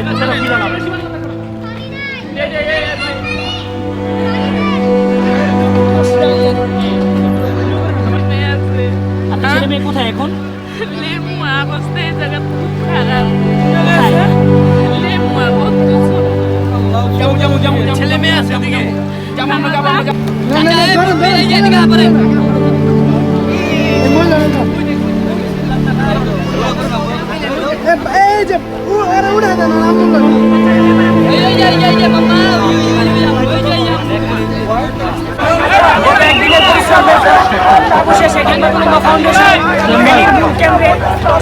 ভাই তোমরা কি জানো বেশি আপনার ছেলে মেয়ে কোথায় এখন? ছেলে মেয়ে আছে ওদিকে এই যে উড়ে দেন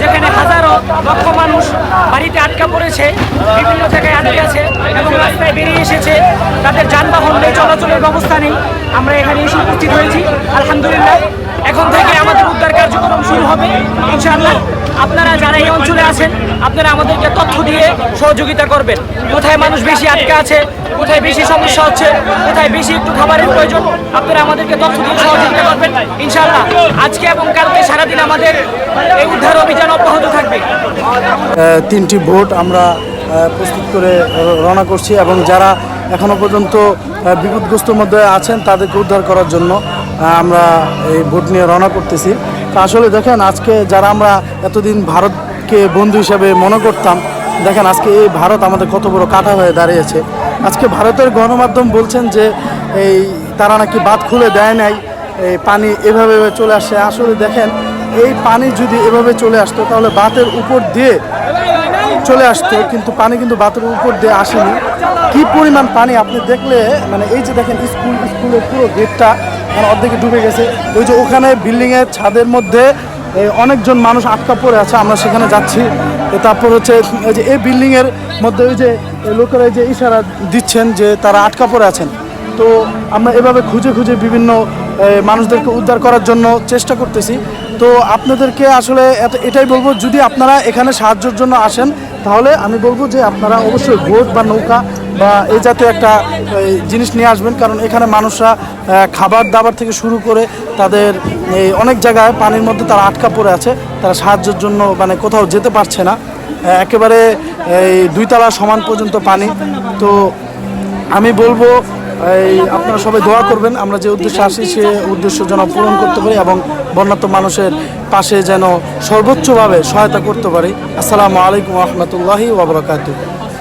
যেখানে হাজারো লক্ষ মানুষ বাড়িতে আটকা পড়েছে, বিভিন্ন জায়গায় আটকে আছে এবং রাস্তায় বেরিয়ে এসেছে, তাদের যানবাহন নেই, চলাচলের ব্যবস্থা নেই। আমরা এখানে এসে উপস্থিত হয়েছি আলহামদুলিল্লাহ। এখন থেকে আমাদের উদ্ধার কার্যক্রম শুরু হবে ইনশাআল্লাহ। আপনারা যারা এই অঞ্চলে আছেন আপনারা আমাদেরকে তথ্য দিয়ে সহযোগিতা করবেন, কোথায় মানুষ বেশি আটকা আছে, কোথায় বেশি সমস্যা হচ্ছে, কোথায় বেশি একটু খাবারের প্রয়োজন, আপনারা আমাদেরকে তথ্য দিয়ে সহযোগিতা করবেন ইনশাআল্লাহ। আজকে এবং কালকে সারাদিন আমাদের এই উদ্ধার অভিযান অব্যাহত থাকবে। 3টি বোট আমরা প্রস্তুত করে রওনা করছি এবং যারা এখনো পর্যন্ত বিপদগ্রস্তের মধ্যে আছেন তাদেরকে উদ্ধার করার জন্য আমরা এই বোট নিয়ে রওনা করতেছি। তো আসলে দেখেন আজকে যারা আমরা এতদিন ভারতকে বন্ধু হিসেবে মনে করতাম, দেখেন আজকে এই ভারত আমাদের কত বড় কাঁটা হয়ে দাঁড়িয়েছে। আজকে ভারতের গণমাধ্যম বলছেন যে এই তারা নাকি বাঁধ খুলে দেয় নাই, এই পানি এভাবে চলে আসে। আসলে দেখেন এই পানি যদি এভাবে চলে আসতো তাহলে বাঁধের উপর দিয়ে চলে আসতো, কিন্তু পানি কিন্তু বাঁধের উপর দিয়ে আসেনি। কি পরিমাণ পানি আপনি দেখলে মানে এই যে দেখেন স্কুলের পুরো গেটটা মানে অর্ধেকে ডুবে গেছে। ওই যে ওখানে বিল্ডিংয়ের ছাদের মধ্যে অনেকজন মানুষ আটকা পড়ে আছে, আমরা সেখানে যাচ্ছি। তারপর হচ্ছে এই যে এই বিল্ডিংয়ের মধ্যে ওই যে লোকেরা যে ইশারা দিচ্ছেন যে তারা আটকা পড়ে আছেন। তো আমরা এভাবে খুঁজে খুঁজে বিভিন্ন মানুষদেরকে উদ্ধার করার জন্য চেষ্টা করতেছি। তো আপনাদেরকে আসলে এটাই বলবো, যদি আপনারা এখানে সাহায্যের জন্য আসেন তাহলে আমি বলবো যে আপনারা অবশ্যই বোট বা নৌকা বা এই জাতীয় একটা জিনিস নিয়ে আসবেন, কারণ এখানে মানুষরা খাবার দাবার থেকে শুরু করে তাদের এই অনেক জায়গায় পানির মধ্যে তারা আটকা পড়ে আছে, তারা সাহায্যের জন্য মানে কোথাও যেতে পারছে না, একেবারে এই 2 তলা সমান পর্যন্ত পানি। তো আমি বলবো আপনারা সবাই দোয়া করবেন, আমরা যে উদ্দেশ্যে আসি সে উদ্দেশ্য যেন পূরণ করতে পারি এবং বন্যার্ত মানুষের পাশে যেন সর্বোচ্চভাবে সহায়তা করতে পারি। আসসালামু আলাইকুম ওয়া রাহমাতুল্লাহি ওয়া বারাকাতুহু।